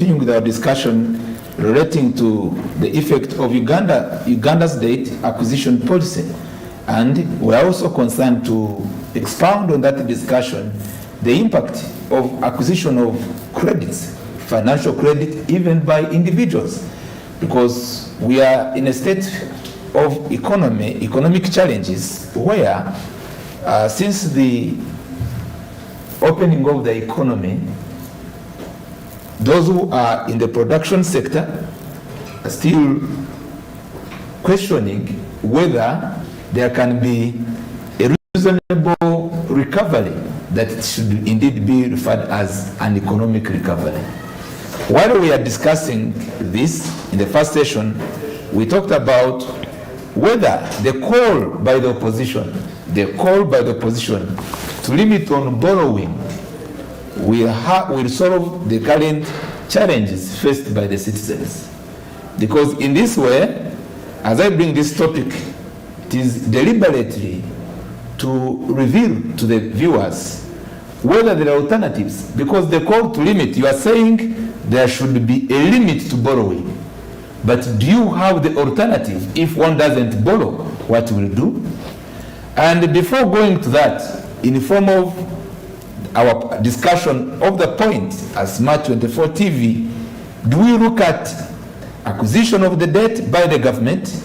continuing with our discussion relating to the effect of Uganda's debt acquisition policy. And we are also concerned to expound on that discussion, the impact of acquisition of credits, financial credit, even by individuals, because we are in a state of economic challenges where since the opening of the economy, those who are in the production sector are still questioning whether there can be a reasonable recovery that should indeed be referred as an economic recovery. While we are discussing this in the first session, we talked about whether the call by the opposition to limit on borrowing will solve the current challenges faced by the citizens. Because in this way, as I bring this topic, it is deliberately to reveal to the viewers whether there are alternatives. Because the call to limit, you are saying there should be a limit to borrowing. But do you have the alternative if one doesn't borrow? What will do? And before going to that, in the form of our discussion of the point as Smart 24 TV, do we look at acquisition of the debt by the government?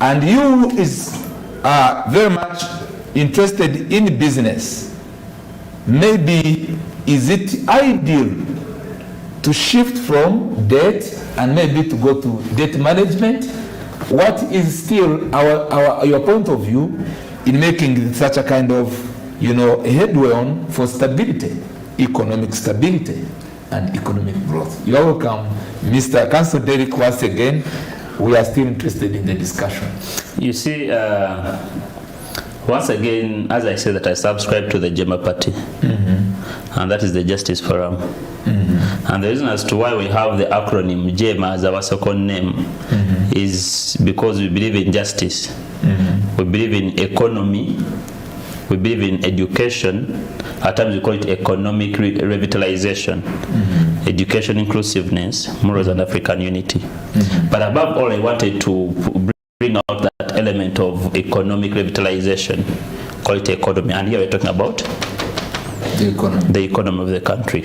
And you is very much interested in business. Maybe is it ideal to shift from debt and maybe to go to debt management? What is still your point of view in making such a kind of headway on for stability, economic stability and economic growth? You're welcome, Mr. Council Derek, once again. We are still interested in the discussion. You see, once again, as I said, that I subscribe to the JEMA party, and that is the Justice Forum. And the reason as to why we have the acronym JEMA as our second name is because we believe in justice, we believe in economy, we believe in education. At times we call it economic revitalization, education inclusiveness, morals and African unity. But above all, I wanted to bring out that element of economic revitalization, call it economy. And here we're talking about the economy of the country,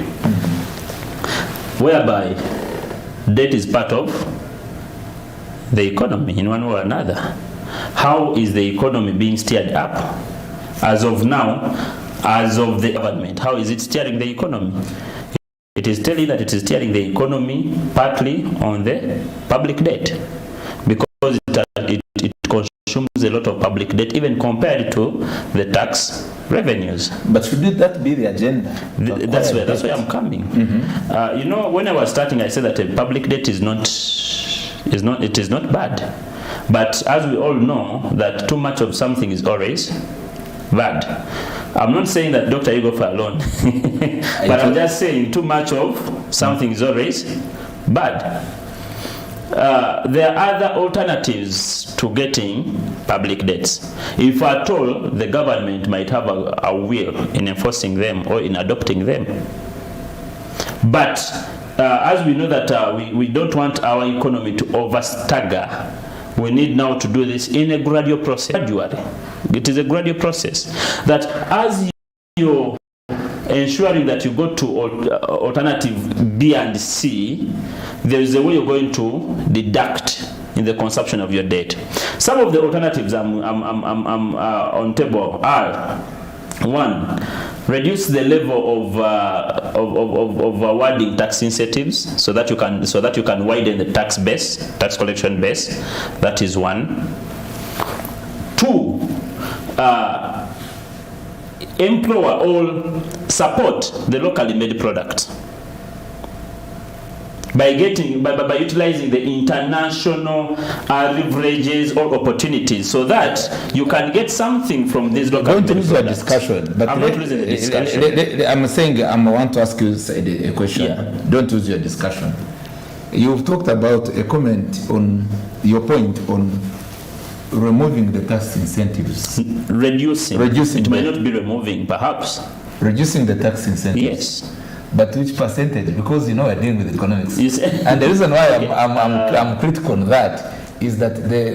whereby debt is part of the economy in one way or another. How is the economy being steered up? As of now, as of the government, how is it steering the economy? It is telling that it is steering the economy partly on the public debt, because it consumes a lot of public debt, even compared to the tax revenues. But should that be the agenda? That's where I'm coming. When I was starting, I said that public debt is not bad. But as we all know, that too much of something is always bad. I'm not saying that Dr. Hugo for alone, but I'm just saying too much of something is always bad. There are other alternatives to getting public debts. If at all, the government might have a will in enforcing them or in adopting them. But as we know that we don't want our economy to overstagger, we need now to do this in a gradual process. Gradually. It is a gradual process. That as you're ensuring that you go to alternative B and C, there is a way you're going to deduct in the consumption of your debt. Some of the alternatives I'm on table are: one, reduce the level of awarding tax incentives so that you can widen the tax collection base. That is one. Two, employ or support the locally made product by utilizing the international leverages or opportunities, so that you can get something from these local made products. Don't lose your discussion. But I'm not losing the discussion. I'm saying I want to ask you a question. Yeah. Don't lose your discussion. You've talked about a comment on your point on removing the tax incentives. Reducing. It might not be removing, perhaps. Reducing the tax incentives. Yes. But which percentage? Because we're dealing with economics. Yes. And the reason why I'm critical on that is that there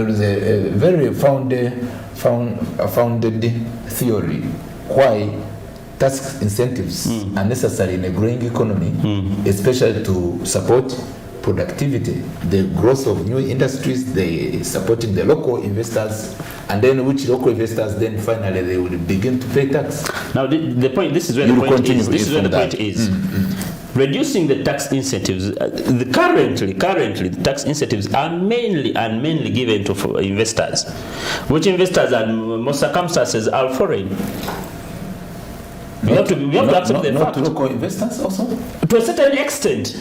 is a very founded theory why tax incentives are necessary in a growing economy, especially to support productivity, the growth of new industries, the supporting the local investors, and then which local investors then finally they will begin to pay tax. Now the point, this is where the point is. This is where the point is. Reducing the tax incentives. Currently, the tax incentives are mainly given to investors, which investors in most circumstances are foreign. We have to accept the fact. Not local investors also? To a certain extent.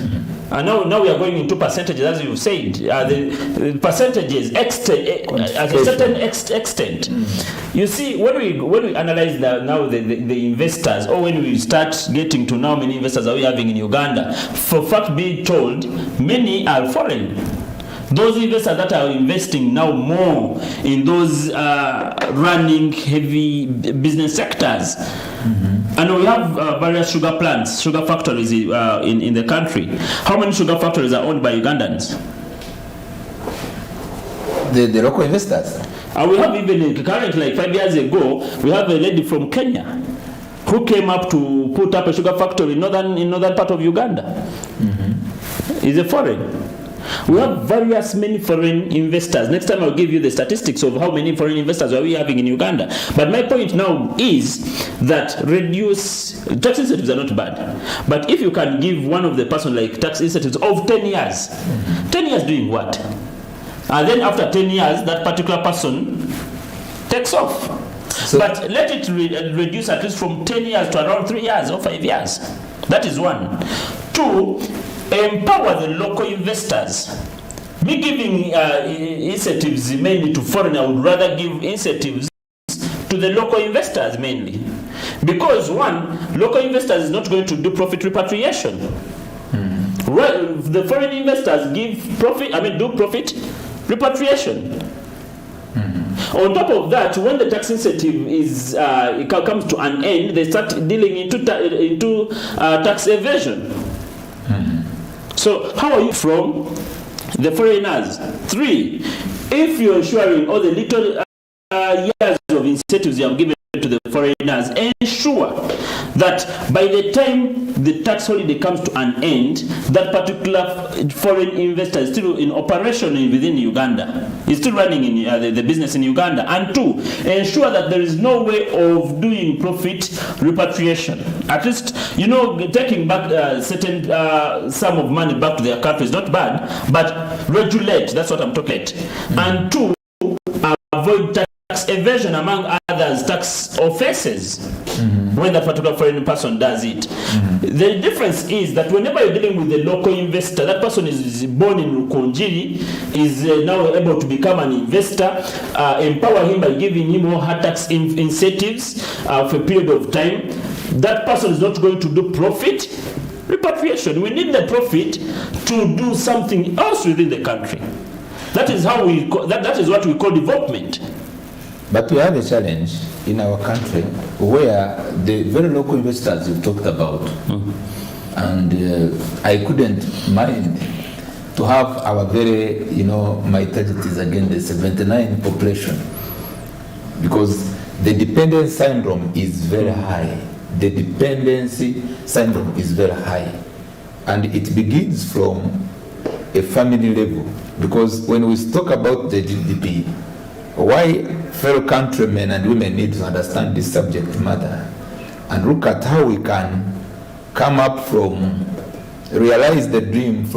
And now we are going into percentages, as you've said. The percentages at a certain extent. You see, when we analyze now the investors, or when we start getting to how many investors are we having in Uganda, for fact being told, many are foreign. Those investors that are investing now more in those running heavy business sectors. And we have various sugar plants, sugar factories in the country. How many sugar factories are owned by Ugandans? The local investors. And we have even currently, like 5 years ago, we have a lady from Kenya who came up to put up a sugar factory in northern part of Uganda. Is a foreign. We have many foreign investors. Next time I'll give you the statistics of how many foreign investors are we having in Uganda. But my point now is that tax incentives are not bad. But if you can give one of the person like tax incentives of 10 years, 10 years doing what? And then after 10 years, that particular person takes off. But let it reduce at least from 10 years to around 3 years or 5 years. That is one. Two, empower the local investors. Me giving incentives mainly to foreign, I would rather give incentives to the local investors mainly. Because one, local investors is not going to do profit repatriation. Well, the foreign investors do profit repatriation. On top of that, when the tax incentive comes to an end, they start dealing into tax evasion. So how are you from the foreigners? 3, if you're ensuring all the little years of incentives you have given to the foreigners, ensure that by the time the tax holiday comes to an end, that particular foreign investor is still in operation within Uganda. He's still running in the business in Uganda. And 2, ensure that there is no way of doing profit repatriation. At least, taking back certain sum of money back to their country is not bad, but regulate, that's what I'm talking about. And 2, avoid tax evasion, among others, tax offenses, when that particular foreign person does it. The difference is that whenever you're dealing with a local investor, that person is born in Rukonjiri, is now able to become an investor, empower him by giving him more hard tax incentives for a period of time. That person is not going to do profit repatriation. We need the profit to do something else within the country. That is how that is what we call development. But we have a challenge in our country where the very local investors you talked about, and I couldn't mind to have our very, my target is again the 79 population, because the dependence syndrome is very high. The dependency syndrome is very high, and it begins from a family level, because when we talk about the GDP, why fellow countrymen and women need to understand this subject matter and look at how we can come up from, realize the dream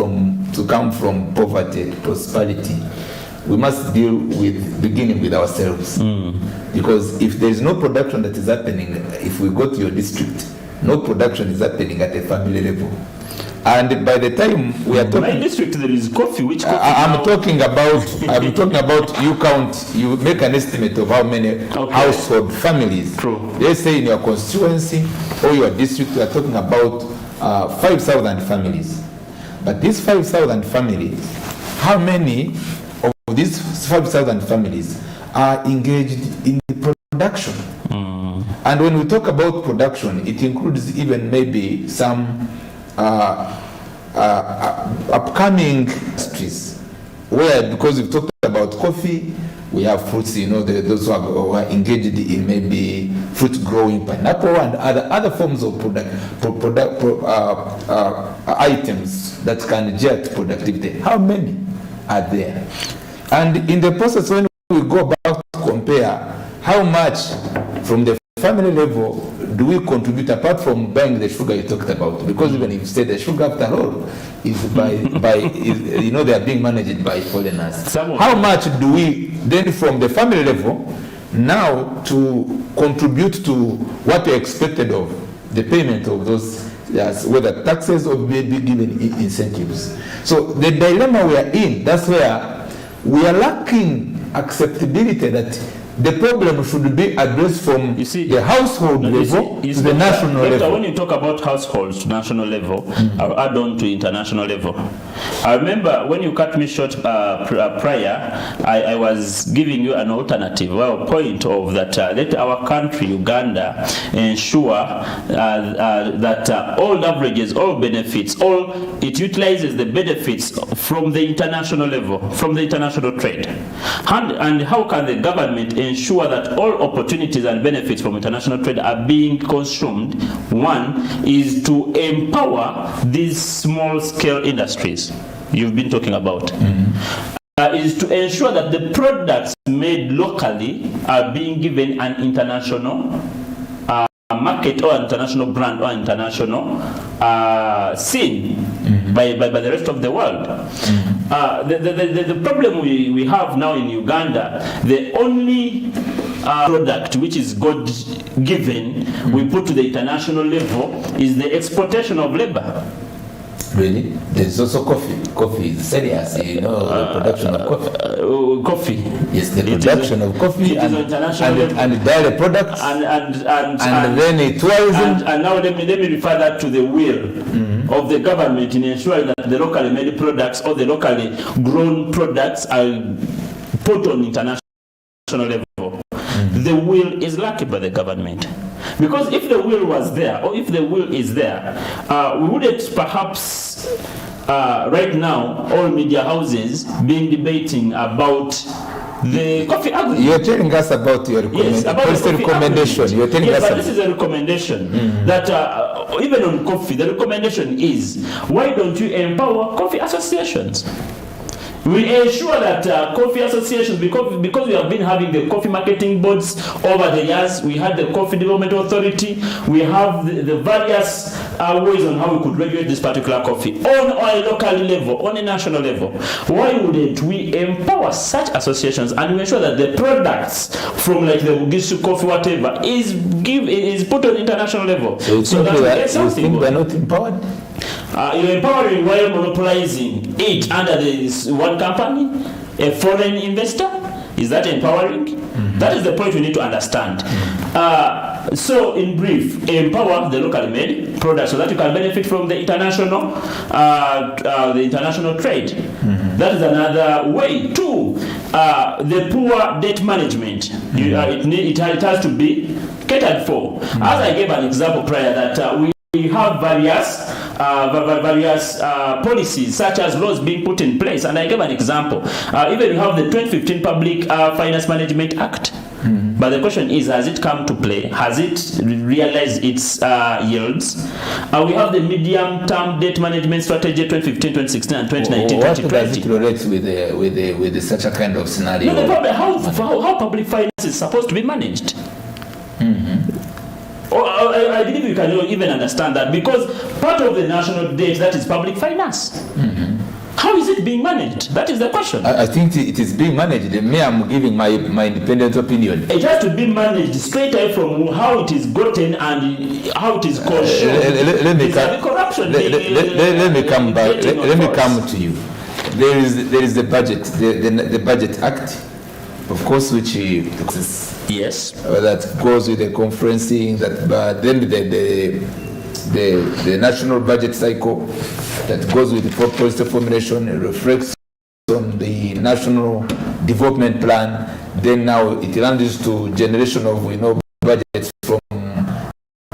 to come from poverty to prosperity. We must deal with beginning with ourselves. Because if there is no production that is happening, if we go to your district, no production is happening at a family level. And by the time we are talking, my district there is coffee. Which coffee? I'm talking about you make an estimate of how many household families. True. Let's say in your constituency or your district, we are talking about 5,000 families. But these 5,000 families, how many of these 5,000 families are engaged in production? And when we talk about production, it includes even maybe some upcoming industries, where, because we've talked about coffee, we have fruits, those who are engaged in maybe fruit growing, pineapple, and other forms of items that can jet productivity. How many are there? And in the process, when we go back to compare how much from the family level do we contribute, apart from buying the sugar you talked about? Because even if you say the sugar, after all, is they are being managed by foreigners. How much do we then from the family level now to contribute to what we expected of the payment of those, whether taxes or maybe given incentives? So the dilemma we are in, that's where we are lacking acceptability that the problem should be addressed from the household level to the national level. When you talk about households to national level, I'll add on to international level. I remember when you cut me short prior, I was giving you an alternative, point of that let our country, Uganda, ensure that all leverages, all benefits, it utilizes the benefits from the international level, from the international trade. And how can the government ensure that all opportunities and benefits from international trade are being consumed? One is to empower these small-scale industries you've been talking about. Is to ensure that the products made locally are being given an international market or international brand or international scene by the rest of the world. The problem we have now in Uganda, the only product which is God-given we put to the international level is the exportation of labor. Really? There's also coffee. Coffee is serious, the production of coffee. Coffee. Yes, the production of coffee and dairy products. And then tourism. And now let me refer that to the will of the government in ensuring that the locally made products or the locally grown products are put on international level. The will is lacking by the government. Because if the will was there, or if the will is there, we wouldn't perhaps right now all media houses being debating about the coffee agreement. You're telling us about your recommendation. You're telling us but this is a recommendation that even on coffee, the recommendation is, why don't you empower coffee associations? We ensure that coffee associations, because we have been having the coffee marketing boards over the years, we had the Coffee Development Authority, we have the various ways on how we could regulate this particular coffee on a local level, on a national level. Why wouldn't we empower such associations and ensure that the products from like the Ugishu coffee, whatever, is put on international level? So that you think they're not empowered? You're empowering while monopolizing it under this one company, a foreign investor. Is that empowering? That is the point we need to understand. So in brief, empower the locally made products so that you can benefit from the international trade. That is another way. Two, the poor debt management. It has to be catered for. As I gave an example prior that we have various policies such as laws being put in place, and I gave an example. Even we have the 2015 Public Finance Management Act. But the question is, has it come to play? Has it realized its yields? We have the medium-term debt management strategy 2015, 2016, and 2019, what 2020. does it relate with such a kind of scenario? No, the problem, how public finance is supposed to be managed. I believe you can even understand that, because part of the national debt, that is public finance. How is it being managed? That is the question. I think it is being managed. Me, I'm giving my independent opinion. It has to be managed straight away from how it is gotten and how it is caused. Let me come to you. There is the budget, the Budget Act, of course, which exists. Yes. That goes with the conferencing, but then the national budget cycle that goes with the policy formulation, it reflects on the national development plan. Then now it runs to generation of budgets from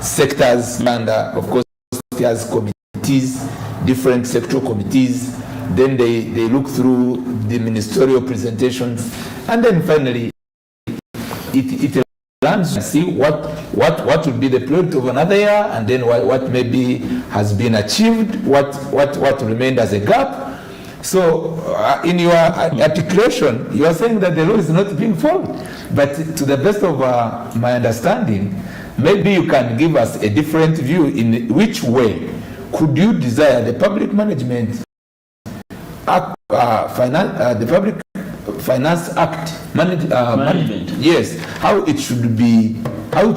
sectors, and of course it has committees, different sectoral committees. Then they look through the ministerial presentations, and then finally it lands to see what would be the priority of another year, and then what maybe has been achieved, what remained as a gap. So in your articulation, you are saying that the law is not being followed. But to the best of my understanding, maybe you can give us a different view in which way could you desire the public management the Public Finance Act management. Yes, how it should be followed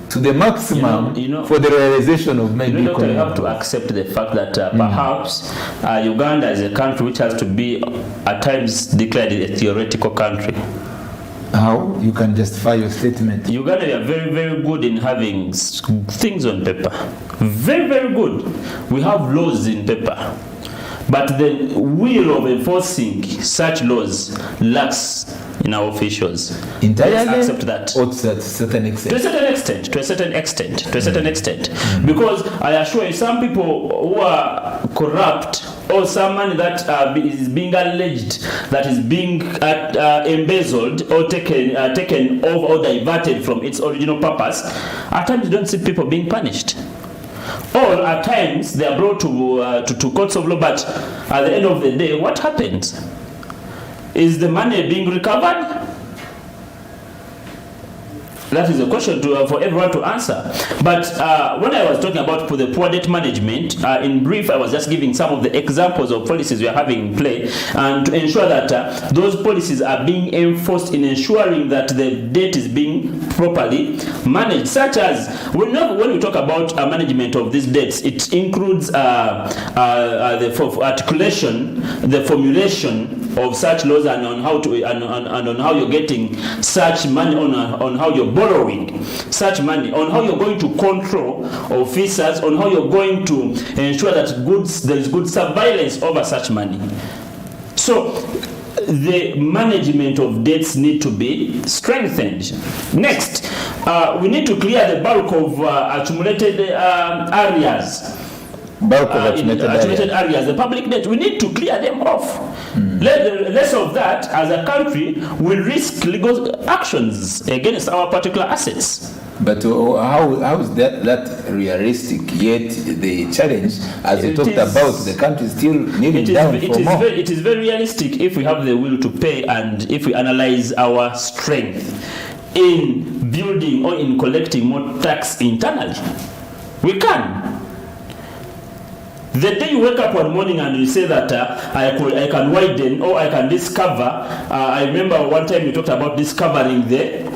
to the maximum for the realization of maybe. You have to accept the fact that perhaps Uganda is a country which has to be at times declared a theoretical country. How you can justify your statement? Uganda are very, very good in having things on paper. Very, very good. We have laws in paper. But the will of enforcing such laws lacks in our officials. Entirely? Let's accept that. Or to a certain extent? To a certain extent. Because I assure you, some people who are corrupt, or someone that is being alleged that is being embezzled or taken off or diverted from its original purpose, at times you don't see people being punished. Or at times they are brought to courts of law, but at the end of the day, what happens? Is the money being recovered? That is a question for everyone to answer. But when I was talking about the poor debt management, in brief, I was just giving some of the examples of policies we are having in play, and to ensure that those policies are being enforced in ensuring that the debt is being properly managed. Such as, when we talk about management of these debts, it includes the articulation, the formulation of such laws, and on how to and on how you're getting such money, on how you're borrowing such money, on how you're going to control officers, on how you're going to ensure that there is good surveillance over such money. So the management of debts need to be strengthened. Next, we need to clear the bulk of accumulated areas. Accumulated areas, the public debt, we need to clear them off. Less of that, as a country, will risk legal actions against our particular assets. But how is that realistic? Yet the challenge, as you talked about, the country is still kneeling down for more. It is very realistic if we have the will to pay, and if we analyze our strength in building or in collecting more tax internally. We can. The day you wake up one morning and you say that I can widen or I can discover, I remember one time you talked about discovering the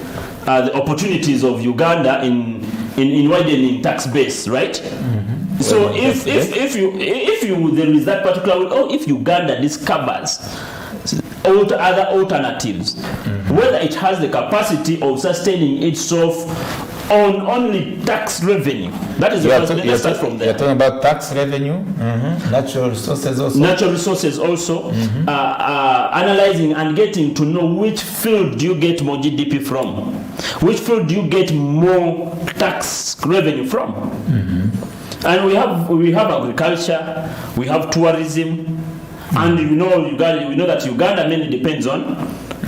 opportunities of Uganda in widening tax base, right? Mm-hmm. So if there is that particular, if Uganda discovers other alternatives, whether it has the capacity of sustaining itself on only tax revenue. That is the first. Let's start from there. You're talking about tax revenue, natural resources also. Natural resources also. Analyzing and getting to know which field do you get more GDP from, which field do you get more tax revenue from. And we have agriculture, we have tourism, and we know that Uganda mainly depends on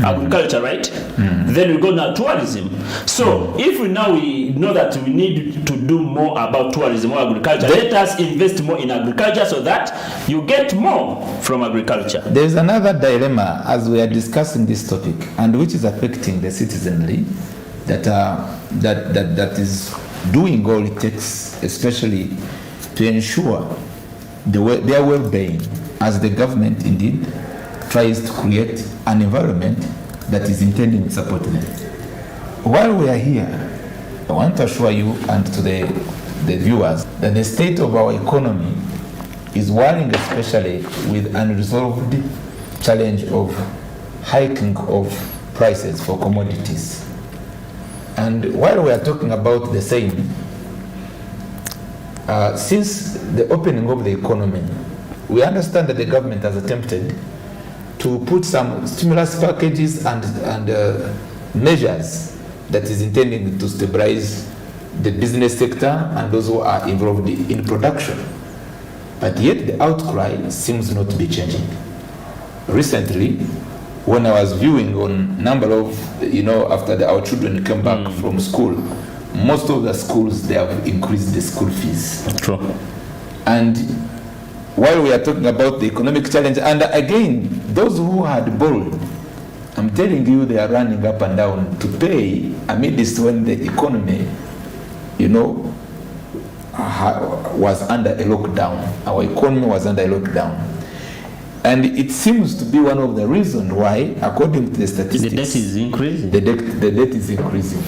agriculture, right? Then we go now tourism. So if we know that we need to do more about tourism or agriculture, let us invest more in agriculture so that you get more from agriculture. There is another dilemma as we are discussing this topic, and which is affecting the citizenry, that is doing all it takes, especially to ensure their well-being, as the government indeed tries to create an environment that is intending to support them. While we are here, I want to assure you and to the viewers that the state of our economy is worrying, especially with unresolved challenge of hiking of prices for commodities. And while we are talking about the same, since the opening of the economy, we understand that the government has attempted to put some stimulus packages and measures that is intending to stabilize the business sector and those who are involved in production. But yet the outcry seems not to be changing. Recently, when I was viewing on number of, after our children came back from school, most of the schools, they have increased the school fees. True. And while we are talking about the economic challenge, and again, those who had borrowed, I'm telling you, they are running up and down to pay amidst when the economy, was under a lockdown. Our economy was under a lockdown. And it seems to be one of the reasons why, according to the statistics, the debt is increasing. The debt is increasing.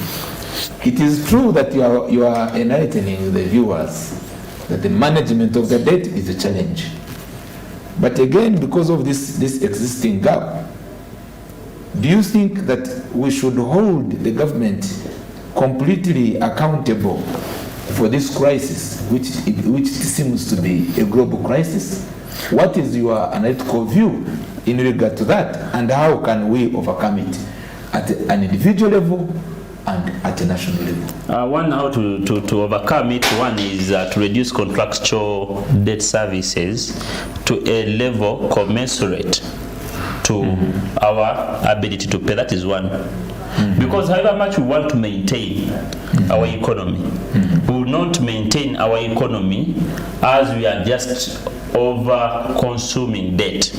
It is true that you are enlightening the viewers that the management of the debt is a challenge. But again, because of this existing gap, do you think that we should hold the government completely accountable for this crisis, which seems to be a global crisis? What is your analytical view in regard to that, and how can we overcome it at an individual level and at a national level? One, how to overcome it, one is to reduce contractual debt services to a level commensurate to our ability to pay. That is one. Because however much we want to maintain our economy, we will not maintain our economy as we are just over consuming debt.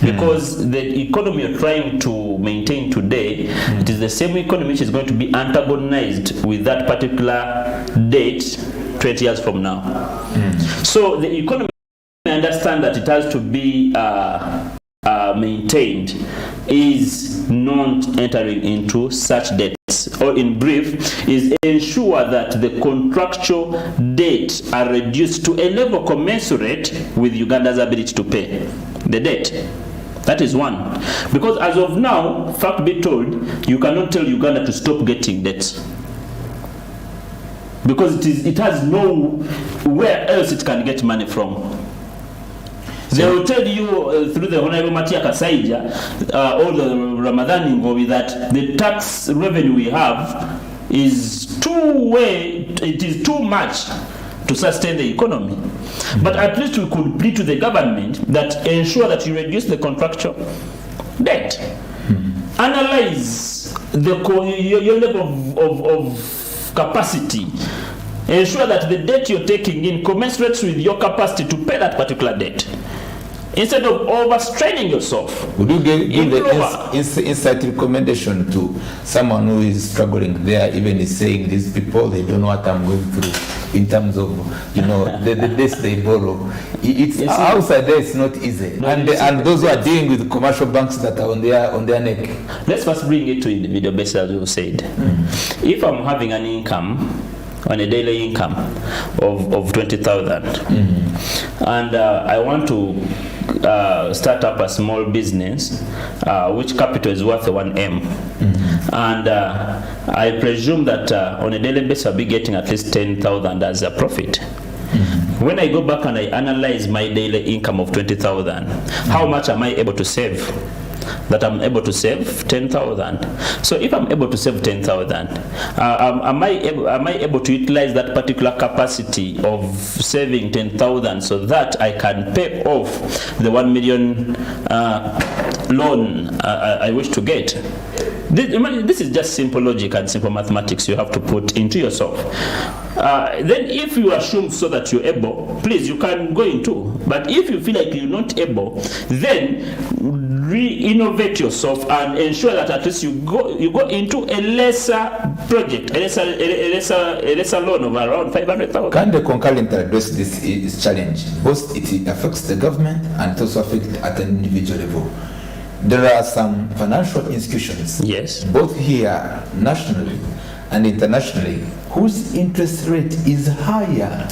Because the economy you're trying to maintain today, it is the same economy which is going to be antagonized with that particular debt 20 years from now. So the economy, understand that it has to be maintained, is not entering into such debts, or in brief, is ensure that the contractual debts are reduced to a level commensurate with Uganda's ability to pay the debt. That is one. Because as of now, fact be told, you cannot tell Uganda to stop getting debts. Because it has no where else it can get money from. They will tell you through the Honorable Matia Kasaija, all the Ramadan Ngobi, that the tax revenue we have is it is too much to sustain the economy. But at least we could plead to the government that ensure that you reduce the contractual debt. Analyze your level of capacity. Ensure that the debt you're taking in commensurates with your capacity to pay that particular debt, instead of overstraining yourself. Would you give the insight recommendation to someone who is struggling there, even is saying these people, they don't know what I'm going through in terms of, the debts they borrow. It's outside there, it's not easy. No, and those who are dealing with commercial banks that are on their neck. Let's first bring it to individual basis, as you said. If I'm having an income, on a daily income of 20,000, and I want to start up a small business which capital is worth 1M, and I presume that on a daily basis I'll be getting at least 10,000 as a profit. When I go back and I analyze my daily income of 20,000, how much am I able to save? That I'm able to save 10,000. So if I'm able to save 10,000, am I able to utilize that particular capacity of saving 10,000 so that I can pay off the 1 million loan I wish to get? This is just simple logic and simple mathematics you have to put into yourself. Then if you assume so that you're able, please, you can go into. But if you feel like you're not able, then re-innovate yourself and ensure that at least you go into a lesser project, a lesser loan of around 500,000. Can the concurrent address this challenge? Both it affects the government and it also affects at an individual level. There are some financial institutions, yes, both here nationally and internationally, whose interest rate is higher.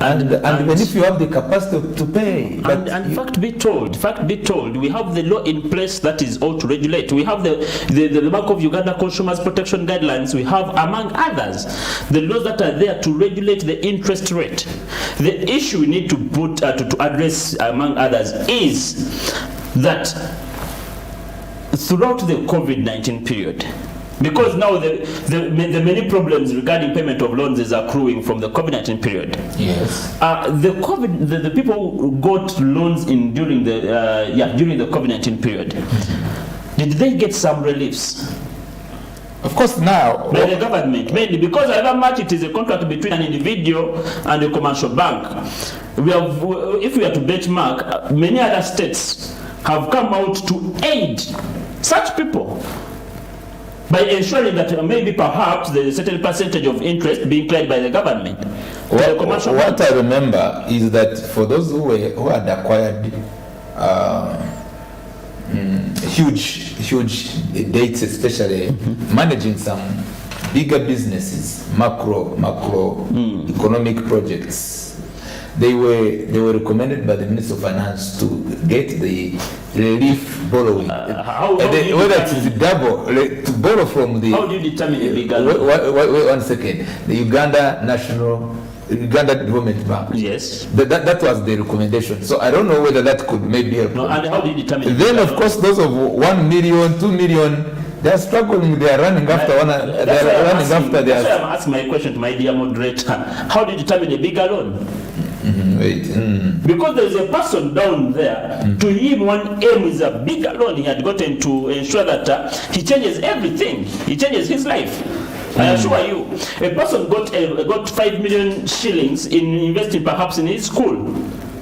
And even if you have the capacity to pay. And fact be told, we have the law in place that is all to regulate. We have the Bank of Uganda Consumers Protection Guidelines. We have, among others, the laws that are there to regulate the interest rate. The issue we need to put to address, among others, is that throughout the COVID-19 period, Because now the many problems regarding payment of loans is accruing from the COVID-19 period. Yes. The people who got loans during the COVID-19 period, did they get some reliefs? Of course, now by the government, mainly because however much it is a contract between an individual and a commercial bank. If we are to benchmark, many other states have come out to aid such people by ensuring that maybe perhaps there is a certain percentage of interest being cleared by the government. What I remember is that for those who had acquired huge debts, especially managing some bigger businesses, macro economic projects, they were recommended by the Minister of Finance to get the relief borrowing. Whether it is double, to borrow from the... How do you determine a bigger loan? Wait 1 second. The Uganda Development Bank. Yes. That was the recommendation. So I don't know whether that could maybe help. No, and how do you determine? Then of course those of 1 million, 2 million, they are struggling. They are running after one. They are running after their. That's why I'm asking my question to my dear moderator. How do you determine a bigger loan? Because there is a person down there. To him, one aim is a bigger loan he had gotten to ensure that he changes everything. He changes his life. I assure you, a person got 5 million shillings in investing perhaps in his school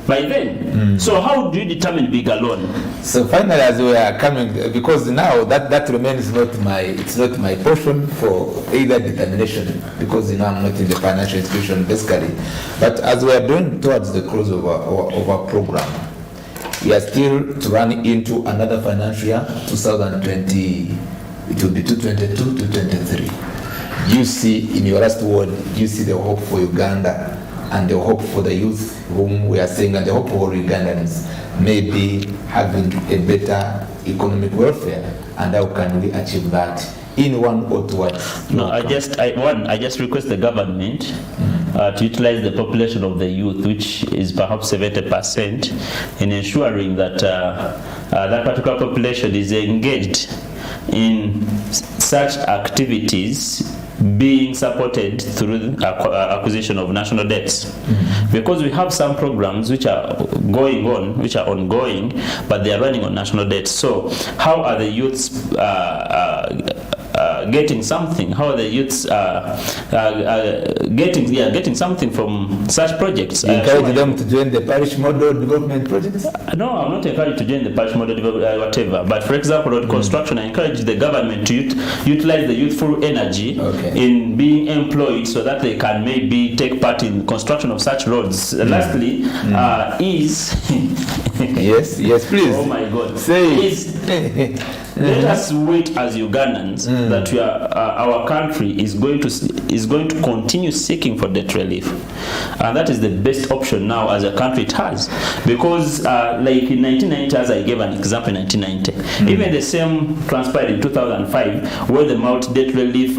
by then. So how do you determine bigger loan? So finally, as we are coming, because now that remains it's not my portion for either determination, because I'm not in the financial institution basically. But as we are going towards the close of our program, we are still to run into another financial year, 2020. It will be 222 to 23. You see, in your last word, you see the hope for Uganda and the hope for the youth whom we are saying, and the hope for Ugandans maybe having a better economic welfare. And how can we achieve that in one or two words? No, I just request the government to utilize the population of the youth, which is perhaps 70%, in ensuring that that particular population is engaged in such activities being supported through acquisition of national debts. Because we have some programs which are ongoing, but they are running on national debts. So how are the youths getting something? How are the youths getting something from such projects? You encourage them to join the parish model development projects? No, I'm not encouraged to join the parish model development, whatever. But for example, road construction, I encourage the government to utilize the youthful energy in being employed so that they can maybe take part in construction of such roads. Lastly, yes, please. Oh my God. Say let us wait as Ugandans that our country is going to continue seeking for debt relief, and that is the best option now as a country it has. Because like in 1990, as I gave an example in 1990, even the same transpired in 2005, where the multi-debt relief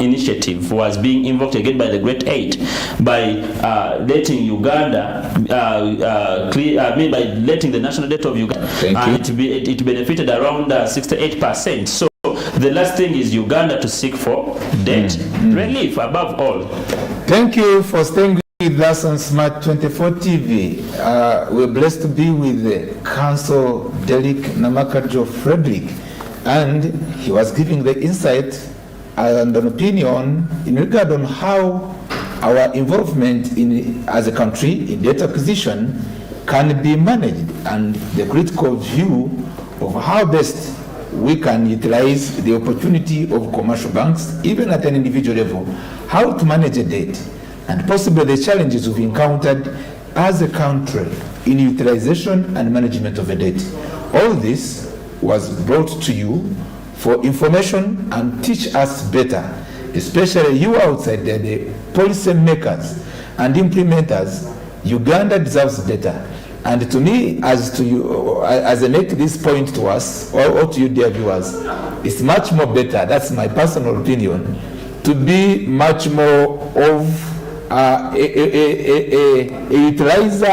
initiative was being invoked again by the Great Eight, by letting Uganda by letting the national debt of Uganda, and it benefited around 68%. So the last thing is Uganda to seek for debt relief above all. Thank you for staying with us on Smart 24 TV. We're blessed to be with Council Derek Namakajo Frederick, and he was giving the insight and an opinion in regard on how our involvement as a country in debt acquisition can be managed, and the critical view of how best we can utilize the opportunity of commercial banks, even at an individual level, how to manage a debt, and possibly the challenges we've encountered as a country in utilization and management of a debt. All this was brought to you for information and teach us better, especially you outside there, the policy makers and implementers. Uganda deserves better. And to me, as I make this point to us, or to you, dear viewers, it's much more better, that's my personal opinion, to be much more of a utilizer